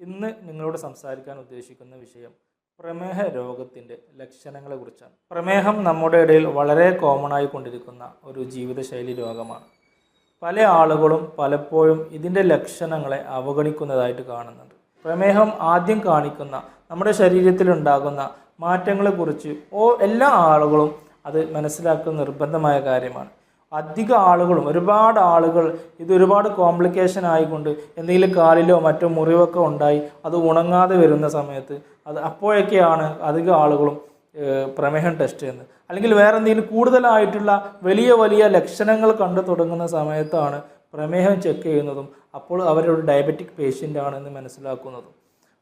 ഇന്ന് നിങ്ങളോട് സംസാരിക്കാൻ ഉദ്ദേശിക്കുന്ന വിഷയം പ്രമേഹ രോഗത്തിൻ്റെ ലക്ഷണങ്ങളെക്കുറിച്ചാണ്. പ്രമേഹം നമ്മുടെ ഇടയിൽ വളരെ കോമൺ ആയിക്കൊണ്ടിരിക്കുന്ന ഒരു ജീവിതശൈലി രോഗമാണ്. പല ആളുകളും പലപ്പോഴും ഇതിൻ്റെ ലക്ഷണങ്ങളെ അവഗണിക്കുന്നതായിട്ട് കാണുന്നുണ്ട്. പ്രമേഹം ആദ്യം കാണിക്കുന്ന നമ്മുടെ ശരീരത്തിലുണ്ടാകുന്ന മാറ്റങ്ങളെക്കുറിച്ച് എല്ലാ ആളുകളും അത് മനസ്സിലാക്കുന്ന നിർബന്ധമായ കാര്യമാണ്. ഒരുപാട് ആളുകൾ ഇത് ഒരുപാട് കോംപ്ലിക്കേഷൻ ആയിക്കൊണ്ട് എന്തെങ്കിലും കാലിലോ മറ്റോ മുറിവൊക്കെ ഉണ്ടായി അത് ഉണങ്ങാതെ വരുന്ന സമയത്ത് അപ്പോഴൊക്കെയാണ് അധികം ആളുകളും പ്രമേഹം ടെസ്റ്റ് ചെയ്യുന്നത്. അല്ലെങ്കിൽ വേറെ എന്തെങ്കിലും കൂടുതലായിട്ടുള്ള വലിയ ലക്ഷണങ്ങൾ കണ്ടു തുടങ്ങുന്ന സമയത്താണ് പ്രമേഹം ചെക്ക് ചെയ്യുന്നതും അപ്പോൾ അവരൊരു ഡയബറ്റിക് പേഷ്യൻ്റ് ആണെന്ന് മനസ്സിലാക്കുന്നതും.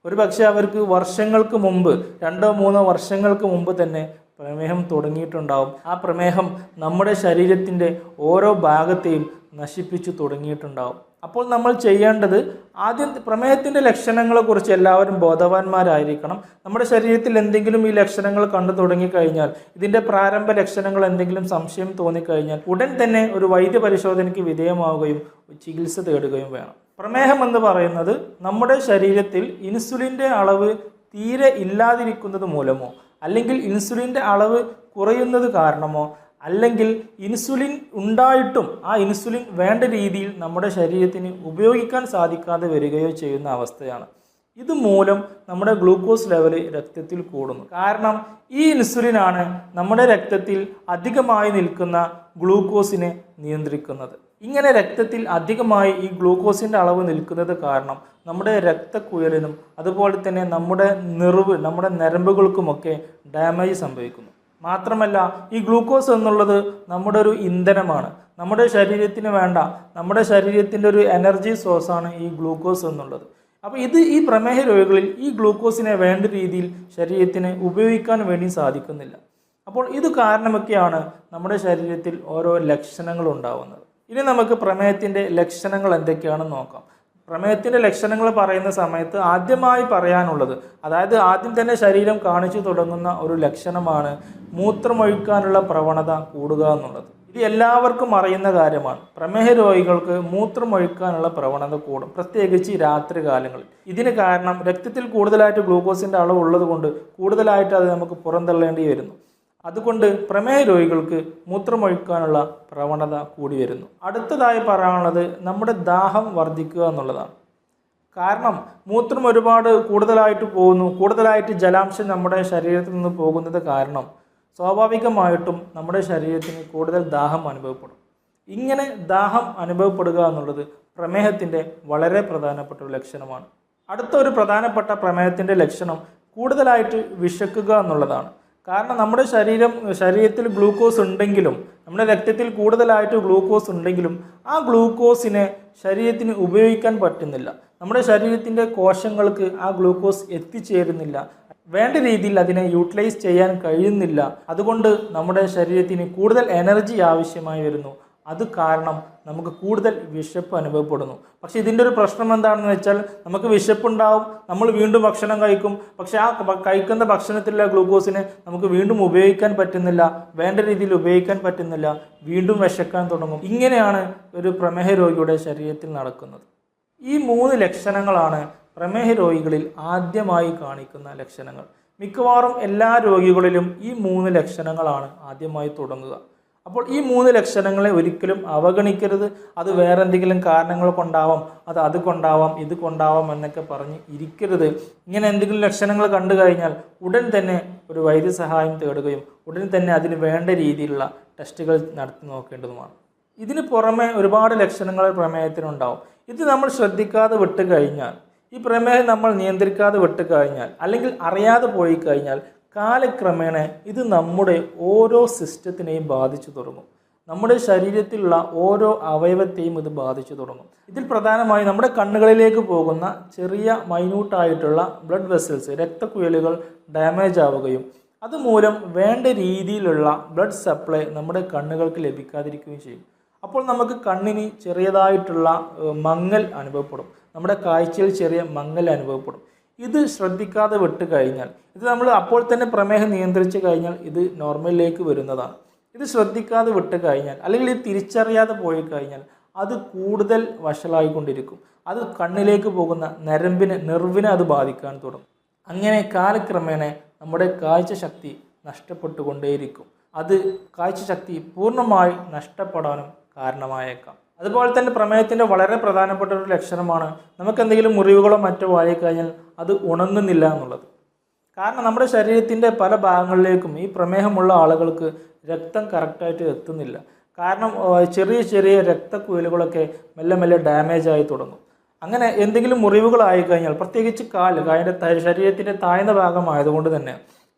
ഒരു പക്ഷേ അവർക്ക് വർഷങ്ങൾക്ക് മുമ്പ് 2-3 വർഷങ്ങൾക്ക് മുമ്പ് തന്നെ പ്രമേഹം തുടങ്ങിയിട്ടുണ്ടാവും. ആ പ്രമേഹം നമ്മുടെ ശരീരത്തിൻ്റെ ഓരോ ഭാഗത്തെയും നശിപ്പിച്ചു തുടങ്ങിയിട്ടുണ്ടാവും. അപ്പോൾ നമ്മൾ ചെയ്യേണ്ടത് ആദ്യം പ്രമേഹത്തിൻ്റെ ലക്ഷണങ്ങളെക്കുറിച്ച് എല്ലാവരും ബോധവാന്മാരായിരിക്കണം. നമ്മുടെ ശരീരത്തിൽ എന്തെങ്കിലും ഈ ലക്ഷണങ്ങൾ കണ്ടു തുടങ്ങിക്കഴിഞ്ഞാൽ, ഇതിൻ്റെ പ്രാരംഭ ലക്ഷണങ്ങൾ എന്തെങ്കിലും സംശയം തോന്നിക്കഴിഞ്ഞാൽ ഉടൻ തന്നെ ഒരു വൈദ്യപരിശോധനയ്ക്ക് വിധേയമാവുകയും ചികിത്സ തേടുകയും വേണം. പ്രമേഹം എന്ന് പറയുന്നത് നമ്മുടെ ശരീരത്തിൽ ഇൻസുലിൻ്റെ അളവ് തീരെ ഇല്ലാതിരിക്കുന്നത് മൂലമോ അല്ലെങ്കിൽ ഇൻസുലിൻ്റെ അളവ് കുറയുന്നത് കാരണമോ അല്ലെങ്കിൽ ഇൻസുലിൻ ഉണ്ടായിട്ടും ആ ഇൻസുലിൻ വേണ്ട രീതിയിൽ നമ്മുടെ ശരീരത്തിന് ഉപയോഗിക്കാൻ സാധിക്കാതെ വരികയോ ചെയ്യുന്ന അവസ്ഥയാണ്. ഇതുമൂലം നമ്മുടെ ഗ്ലൂക്കോസ് ലെവൽ രക്തത്തിൽ കൂടുന്നു. കാരണം ഈ ഇൻസുലിനാണ് നമ്മുടെ രക്തത്തിൽ അധികമായി നിൽക്കുന്ന ഗ്ലൂക്കോസിനെ നിയന്ത്രിക്കുന്നത്. ഇങ്ങനെ രക്തത്തിൽ അധികമായി ഈ ഗ്ലൂക്കോസിൻ്റെ അളവ് നിൽക്കുന്നത് കാരണം നമ്മുടെ രക്തക്കുഴലിനും അതുപോലെ തന്നെ നമ്മുടെ നരമ്പുകൾക്കുമൊക്കെ ഡാമേജ് സംഭവിക്കുന്നു. മാത്രമല്ല ഈ ഗ്ലൂക്കോസ് എന്നുള്ളത് നമ്മുടെ ഒരു ഇന്ധനമാണ്. നമ്മുടെ ശരീരത്തിന് വേണ്ട, നമ്മുടെ ശരീരത്തിൻ്റെ ഒരു എനർജി സോഴ്സാണ് ഈ ഗ്ലൂക്കോസ് എന്നുള്ളത്. അപ്പോൾ ഈ പ്രമേഹ രോഗികളിൽ ഈ ഗ്ലൂക്കോസിനെ വേണ്ട രീതിയിൽ ശരീരത്തിന് ഉപയോഗിക്കാൻ വേണ്ടി സാധിക്കുന്നില്ല. അപ്പോൾ ഇത് കാരണമൊക്കെയാണ് നമ്മുടെ ശരീരത്തിൽ ഓരോ ലക്ഷണങ്ങൾ ഉണ്ടാവുന്നത്. ഇനി നമുക്ക് പ്രമേഹത്തിൻ്റെ ലക്ഷണങ്ങൾ എന്തൊക്കെയാണെന്ന് നോക്കാം. പ്രമേഹത്തിൻ്റെ ലക്ഷണങ്ങൾ പറയുന്ന സമയത്ത് ആദ്യമായി പറയാനുള്ളത്, അതായത് ആദ്യം തന്നെ ശരീരം കാണിച്ചു തുടങ്ങുന്ന ഒരു ലക്ഷണമാണ് മൂത്രമൊഴിക്കാനുള്ള പ്രവണത കൂടുക എന്നുള്ളത്. ഇത് എല്ലാവർക്കും അറിയുന്ന കാര്യമാണ്. പ്രമേഹ രോഗികൾക്ക് മൂത്രമൊഴിക്കാനുള്ള പ്രവണത കൂടും, പ്രത്യേകിച്ച് രാത്രി കാലങ്ങളിൽ. ഇതിന് കാരണം രക്തത്തിൽ കൂടുതലായിട്ട് ഗ്ലൂക്കോസിൻ്റെ അളവ് ഉള്ളത് കൊണ്ട് കൂടുതലായിട്ട് അത് നമുക്ക് പുറന്തള്ളേണ്ടി വരുന്നു. അതുകൊണ്ട് പ്രമേഹ രോഗികൾക്ക് മൂത്രമൊഴിക്കാനുള്ള പ്രവണത കൂടി വരുന്നു. അടുത്തതായി പറയാനുള്ളത് നമ്മുടെ ദാഹം വർദ്ധിക്കുക എന്നുള്ളതാണ്. കാരണം മൂത്രം ഒരുപാട് കൂടുതലായിട്ട് പോകുന്നു, കൂടുതലായിട്ട് ജലാംശം നമ്മുടെ ശരീരത്തിൽ നിന്ന് പോകുന്നത് കാരണം സ്വാഭാവികമായിട്ടും നമ്മുടെ ശരീരത്തിന് കൂടുതൽ ദാഹം അനുഭവപ്പെടും. ഇങ്ങനെ ദാഹം അനുഭവപ്പെടുക എന്നുള്ളത് പ്രമേഹത്തിൻ്റെ വളരെ പ്രധാനപ്പെട്ട ഒരു ലക്ഷണമാണ്. അടുത്തൊരു പ്രധാനപ്പെട്ട പ്രമേഹത്തിൻ്റെ ലക്ഷണം കൂടുതലായിട്ട് വിശക്കുക എന്നുള്ളതാണ്. കാരണം നമ്മുടെ ശരീരത്തിൽ ഗ്ലൂക്കോസ് ഉണ്ടെങ്കിലും, നമ്മുടെ രക്തത്തിൽ കൂടുതലായിട്ട് ഗ്ലൂക്കോസ് ഉണ്ടെങ്കിലും ആ ഗ്ലൂക്കോസിനെ ശരീരത്തിന് ഉപയോഗിക്കാൻ പറ്റുന്നില്ല. നമ്മുടെ ശരീരത്തിൻ്റെ കോശങ്ങൾക്ക് ആ ഗ്ലൂക്കോസ് എത്തിച്ചേരുന്നില്ല, വേണ്ട രീതിയിൽ അതിനെ യൂട്ടിലൈസ് ചെയ്യാൻ കഴിയുന്നില്ല. അതുകൊണ്ട് നമ്മുടെ ശരീരത്തിന് കൂടുതൽ എനർജി ആവശ്യമായി വരുന്നു. അത് കാരണം നമുക്ക് കൂടുതൽ വിശപ്പ് അനുഭവപ്പെടുന്നു. പക്ഷേ ഇതിൻ്റെ ഒരു പ്രശ്നം എന്താണെന്ന് വെച്ചാൽ, നമുക്ക് വിശപ്പുണ്ടാവും, നമ്മൾ വീണ്ടും ഭക്ഷണം കഴിക്കും. പക്ഷേ ആ കഴിക്കുന്ന ഭക്ഷണത്തിലുള്ള ഗ്ലൂക്കോസിനെ നമുക്ക് വീണ്ടും ഉപയോഗിക്കാൻ പറ്റുന്നില്ല, വേണ്ട രീതിയിൽ ഉപയോഗിക്കാൻ പറ്റുന്നില്ല, വീണ്ടും വിശക്കാൻ തുടങ്ങും. ഇങ്ങനെയാണ് ഒരു പ്രമേഹ രോഗിയുടെ ശരീരത്തിൽ നടക്കുന്നത്. ഈ 3 ലക്ഷണങ്ങളാണ് പ്രമേഹ രോഗികളിൽ ആദ്യമായി കാണിക്കുന്ന ലക്ഷണങ്ങൾ. മിക്കവാറും എല്ലാ രോഗികളിലും ഈ 3 ലക്ഷണങ്ങളാണ് ആദ്യമായി തുടങ്ങുക. അപ്പോൾ ഈ 3 ലക്ഷണങ്ങളെ ഒരിക്കലും അവഗണിക്കരുത്. അത് വേറെ എന്തെങ്കിലും കാരണങ്ങൾ കൊണ്ടാവാം, അത് കൊണ്ടാവാം, ഇത് കൊണ്ടാവാം എന്നൊക്കെ പറഞ്ഞ് ഇരിക്കരുത്. ഇങ്ങനെ എന്തെങ്കിലും ലക്ഷണങ്ങൾ കണ്ടു കഴിഞ്ഞാൽ ഉടൻ തന്നെ ഒരു വൈദ്യസഹായം തേടുകയും ഉടൻ തന്നെ അതിന് വേണ്ട രീതിയിലുള്ള ടെസ്റ്റുകൾ നടത്തി നോക്കേണ്ടതുമാണ്. ഇതിന് പുറമെ ഒരുപാട് ലക്ഷണങ്ങൾ പ്രമേഹത്തിനുണ്ടാവും. ഇത് നമ്മൾ ശ്രദ്ധിക്കാതെ വിട്ട് കഴിഞ്ഞാൽ, ഈ പ്രമേഹം നമ്മൾ നിയന്ത്രിക്കാതെ വിട്ട് കഴിഞ്ഞാൽ അല്ലെങ്കിൽ അറിയാതെ പോയി കഴിഞ്ഞാൽ കാലക്രമേണ ഇത് നമ്മുടെ ഓരോ സിസ്റ്റത്തിനെയും ബാധിച്ചു തുടങ്ങും. നമ്മുടെ ശരീരത്തിലുള്ള ഓരോ അവയവത്തെയും ഇത് ബാധിച്ചു തുടങ്ങും. ഇതിൽ പ്രധാനമായി നമ്മുടെ കണ്ണുകളിലേക്ക് പോകുന്ന ചെറിയ മൈന്യൂട്ടായിട്ടുള്ള ബ്ലഡ് വെസൽസ്, രക്തക്കുഴലുകൾ ഡാമേജ് ആവുകയും അതുമൂലം വേണ്ട രീതിയിലുള്ള ബ്ലഡ് സപ്ലൈ നമ്മുടെ കണ്ണുകൾക്ക് ലഭിക്കാതിരിക്കുകയും ചെയ്യും. അപ്പോൾ നമുക്ക് കണ്ണിന് ചെറിയതായിട്ടുള്ള മങ്ങൽ അനുഭവപ്പെടും, നമ്മുടെ കാഴ്ചയിൽ ചെറിയ മങ്ങൽ അനുഭവപ്പെടും. ഇത് ശ്രദ്ധിക്കാതെ വിട്ട് കഴിഞ്ഞാൽ, ഇത് നമ്മൾ അപ്പോൾ തന്നെ പ്രമേഹം നിയന്ത്രിച്ച് കഴിഞ്ഞാൽ ഇത് നോർമലിലേക്ക് വരുന്നതാണ്. ഇത് ശ്രദ്ധിക്കാതെ വിട്ട് കഴിഞ്ഞാൽ അല്ലെങ്കിൽ ഇത് തിരിച്ചറിയാതെ പോയി കഴിഞ്ഞാൽ അത് കൂടുതൽ വഷളായിക്കൊണ്ടിരിക്കും. അത് കണ്ണിലേക്ക് പോകുന്ന നെർവിനെ അത് ബാധിക്കാൻ തുടങ്ങും. അങ്ങനെ കാലക്രമേണ നമ്മുടെ കാഴ്ചശക്തി നഷ്ടപ്പെട്ടുകൊണ്ടേയിരിക്കും. അത് കാഴ്ചശക്തി പൂർണ്ണമായി നഷ്ടപ്പെടാനും കാരണമായേക്കാം. അതുപോലെ തന്നെ പ്രമേഹത്തിൻ്റെ വളരെ പ്രധാനപ്പെട്ട ഒരു ലക്ഷണമാണ് നമുക്ക് എന്തെങ്കിലും മുറിവുകളോ മറ്റോ ആയിക്കഴിഞ്ഞാൽ അത് ഉണങ്ങുന്നില്ല എന്നുള്ളത്. കാരണം നമ്മുടെ ശരീരത്തിൻ്റെ പല ഭാഗങ്ങളിലേക്കും ഈ പ്രമേഹമുള്ള ആളുകൾക്ക് രക്തം കറക്റ്റായിട്ട് എത്തുന്നില്ല. കാരണം ചെറിയ ചെറിയ രക്തക്കുഴലുകളൊക്കെ മെല്ലെ മെല്ലെ ഡാമേജ് ആയി തുടങ്ങും. അങ്ങനെ എന്തെങ്കിലും മുറിവുകളായി കഴിഞ്ഞാൽ, പ്രത്യേകിച്ച് കാലിൻ്റെ ശരീരത്തിൻ്റെ താഴ്ന്ന ഭാഗമായതുകൊണ്ട് തന്നെ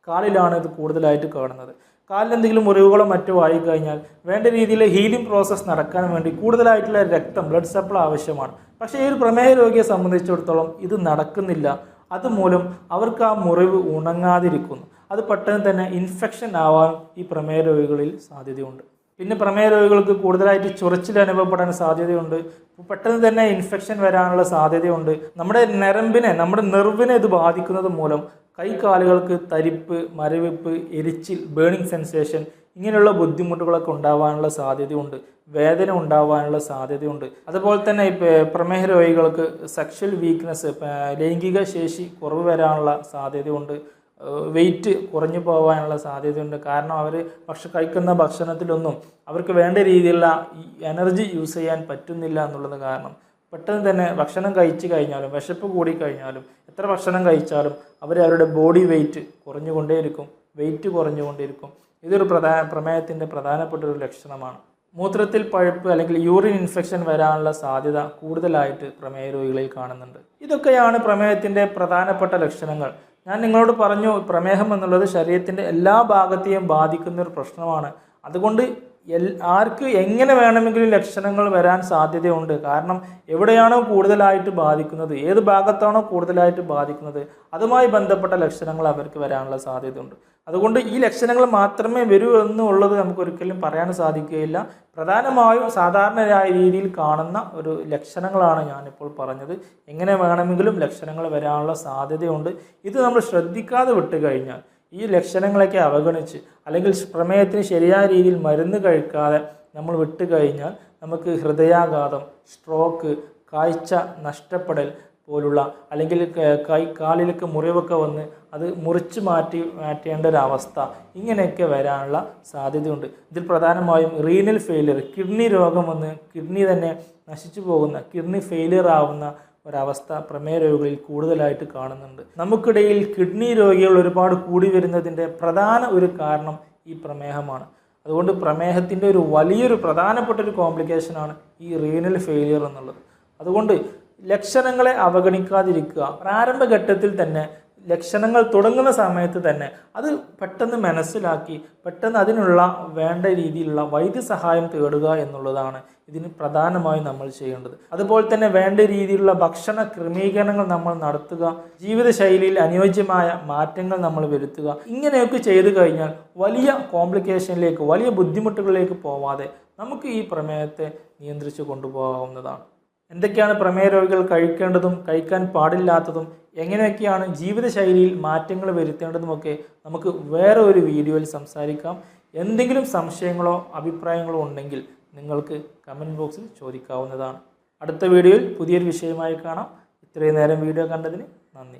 കാലിലാണ് ഇത് കൂടുതലായിട്ട് കാണുന്നത്. കാലിൽ എന്തെങ്കിലും മുറിവുകളോ മറ്റോ ആയിക്കഴിഞ്ഞാൽ വേണ്ട രീതിയിൽ ഹീലിംഗ് പ്രോസസ്സ് നടക്കാൻ വേണ്ടി കൂടുതലായിട്ടുള്ള രക്തം, ബ്ലഡ് സപ്ലൈ ആവശ്യമാണ്. പക്ഷേ ഈ ഒരു പ്രമേഹ രോഗിയെ സംബന്ധിച്ചിടത്തോളം ഇത് നടക്കുന്നില്ല. അതുമൂലം അവർക്ക് ആ മുറിവ് ഉണങ്ങാതിരിക്കുന്നു. അത് പെട്ടെന്ന് തന്നെ ഇൻഫെക്ഷൻ ആവാൻ ഈ പ്രമേഹ രോഗികളിൽ സാധ്യതയുണ്ട്. പിന്നെ പ്രമേഹ രോഗികൾക്ക് കൂടുതലായിട്ട് ചൊറിച്ചിൽ അനുഭവപ്പെടാൻ സാധ്യതയുണ്ട്. പെട്ടെന്ന് തന്നെ ഇൻഫെക്ഷൻ വരാനുള്ള സാധ്യതയുണ്ട്. നമ്മുടെ നെർവിനെ ഇത് ബാധിക്കുന്നത് മൂലം കൈകാലുകൾക്ക് തരിപ്പ്, മരവിപ്പ്, എരിച്ചിൽ, ബേണിംഗ് സെൻസേഷൻ ഇങ്ങനെയുള്ള ബുദ്ധിമുട്ടുകളൊക്കെ ഉണ്ടാവാനുള്ള സാധ്യതയുണ്ട്. വേദന ഉണ്ടാവാനുള്ള സാധ്യതയുണ്ട്. അതുപോലെ തന്നെ പ്രമേഹ രോഗികൾക്ക് സെക്ഷൽ വീക്ക്നെസ്, ലൈംഗിക ശേഷി കുറവ് വരാനുള്ള സാധ്യതയുണ്ട്. വെയിറ്റ് കുറഞ്ഞു പോകാനുള്ള സാധ്യതയുണ്ട്. കാരണം അവർ കഴിക്കുന്ന ഭക്ഷണത്തിലൊന്നും അവർക്ക് വേണ്ട രീതിയിലുള്ള ഈ എനർജി യൂസ് ചെയ്യാൻ പറ്റുന്നില്ല എന്നുള്ളത് കാരണം പെട്ടെന്ന് തന്നെ ഭക്ഷണം കഴിച്ചു കഴിഞ്ഞാലും, വിശപ്പ് കൂടിക്കഴിഞ്ഞാലും, എത്ര ഭക്ഷണം കഴിച്ചാലും അവരുടെ ബോഡി വെയിറ്റ് കുറഞ്ഞുകൊണ്ടേയിരിക്കും. ഇതൊരു പ്രമേഹത്തിൻ്റെ പ്രധാനപ്പെട്ട ഒരു ലക്ഷണമാണ്. മൂത്രത്തിൽ പഴുപ്പ് അല്ലെങ്കിൽ യൂറിൻ ഇൻഫെക്ഷൻ വരാനുള്ള സാധ്യത കൂടുതലായിട്ട് പ്രമേഹ രോഗികളിൽ കാണുന്നുണ്ട്. ഇതൊക്കെയാണ് പ്രമേഹത്തിൻ്റെ പ്രധാനപ്പെട്ട ലക്ഷണങ്ങൾ. ഞാൻ നിങ്ങളോട് പറഞ്ഞു, പ്രമേഹം എന്നുള്ളത് ശരീരത്തിൻ്റെ എല്ലാ ഭാഗത്തെയും ബാധിക്കുന്ന ഒരു പ്രശ്നമാണ്. അതുകൊണ്ട് ആർക്ക് എങ്ങനെ വേണമെങ്കിലും ലക്ഷണങ്ങൾ വരാൻ സാധ്യതയുണ്ട്. കാരണം എവിടെയാണോ കൂടുതലായിട്ട് ബാധിക്കുന്നത്, ഏത് ഭാഗത്താണോ കൂടുതലായിട്ട് ബാധിക്കുന്നത്, അതുമായി ബന്ധപ്പെട്ട ലക്ഷണങ്ങൾ അവർക്ക് വരാനുള്ള സാധ്യതയുണ്ട്. അതുകൊണ്ട് ഈ ലക്ഷണങ്ങൾ മാത്രമേ വരൂ എന്നുള്ളത് നമുക്ക് ഒരിക്കലും പറയാൻ സാധിക്കുകയില്ല. പ്രധാനമായും സാധാരണയായ രീതിയിൽ കാണുന്ന ഒരു ലക്ഷണങ്ങളാണ് ഞാനിപ്പോൾ പറഞ്ഞത്. എങ്ങനെ വേണമെങ്കിലും ലക്ഷണങ്ങൾ വരാനുള്ള സാധ്യതയുണ്ട്. ഇത് നമ്മൾ ശ്രദ്ധിക്കാതെ വിട്ട് കഴിഞ്ഞാൽ, ഈ ലക്ഷണങ്ങളൊക്കെ അവഗണിച്ച് അല്ലെങ്കിൽ പ്രമേഹത്തിന് ശരിയായ രീതിയിൽ മരുന്ന് കഴിക്കാതെ നമ്മൾ വിട്ട് കഴിഞ്ഞാൽ നമുക്ക് ഹൃദയാഘാതം, സ്ട്രോക്ക്, കാഴ്ച നഷ്ടപ്പെടൽ പോലുള്ള, അല്ലെങ്കിൽ കാലിലേക്ക് മുറിവൊക്കെ വന്ന് അത് മുറിച്ച് മാറ്റേണ്ട ഒരവസ്ഥ, ഇങ്ങനെയൊക്കെ വരാനുള്ള സാധ്യതയുണ്ട്. ഇതിൽ പ്രധാനമായും റീനൽ ഫെയിലിയർ, കിഡ്നി രോഗം വന്ന് കിഡ്നി തന്നെ നശിച്ചു പോകുന്ന, കിഡ്നി ഫെയിലിയർ ആവുന്ന ഒരവസ്ഥ പ്രമേഹ രോഗികളിൽ കൂടുതലായിട്ട് കാണുന്നുണ്ട്. നമുക്കിടയിൽ കിഡ്നി രോഗികൾ ഒരുപാട് കൂടി വരുന്നതിൻ്റെ പ്രധാന ഒരു കാരണം ഈ പ്രമേഹമാണ്. അതുകൊണ്ട് പ്രമേഹത്തിൻ്റെ ഒരു വലിയൊരു പ്രധാനപ്പെട്ട ഒരു കോംപ്ലിക്കേഷനാണ് ഈ റീനൽ ഫെയിലിയർ എന്നുള്ളത്. അതുകൊണ്ട് ലക്ഷണങ്ങളെ അവഗണിക്കാതിരിക്കുക. പ്രാരംഭഘട്ടത്തിൽ തന്നെ ലക്ഷണങ്ങൾ തുടങ്ങുന്ന സമയത്ത് തന്നെ അത് പെട്ടെന്ന് മനസ്സിലാക്കി പെട്ടെന്ന് അതിനുള്ള വേണ്ട രീതിയിലുള്ള വൈദ്യസഹായം തേടുക എന്നുള്ളതാണ് ഇതിന് പ്രധാനമായും നമ്മൾ ചെയ്യേണ്ടത്. അതുപോലെ തന്നെ വേണ്ട രീതിയിലുള്ള ഭക്ഷണ ക്രമീകരണങ്ങൾ നമ്മൾ നടത്തുക, ജീവിതശൈലിയിൽ അനുയോജ്യമായ മാറ്റങ്ങൾ നമ്മൾ വരുത്തുക. ഇങ്ങനെയൊക്കെ ചെയ്തു കഴിഞ്ഞാൽ വലിയ കോംപ്ലിക്കേഷനിലേക്ക്, വലിയ ബുദ്ധിമുട്ടുകളിലേക്ക് പോവാതെ നമുക്ക് ഈ പ്രമേഹത്തെ നിയന്ത്രിച്ചു കൊണ്ടുപോകാവുന്നതാണ്. എന്തൊക്കെയാണ് പ്രമേഹ രോഗികൾ കഴിക്കേണ്ടതും കഴിക്കാൻ പാടില്ലാത്തതും, എങ്ങനെയൊക്കെയാണ് ജീവിതശൈലിയിൽ മാറ്റങ്ങൾ വരുത്തേണ്ടതുമൊക്കെ നമുക്ക് വേറെ ഒരു വീഡിയോയിൽ സംസാരിക്കാം. എന്തെങ്കിലും സംശയങ്ങളോ അഭിപ്രായങ്ങളോ ഉണ്ടെങ്കിൽ നിങ്ങൾക്ക് കമൻറ്റ് ബോക്സിൽ ചോദിക്കാവുന്നതാണ്. അടുത്ത വീഡിയോയിൽ പുതിയൊരു വിഷയമായി കാണാം. ഇത്രയും നേരം വീഡിയോ കണ്ടതിന് നന്ദി.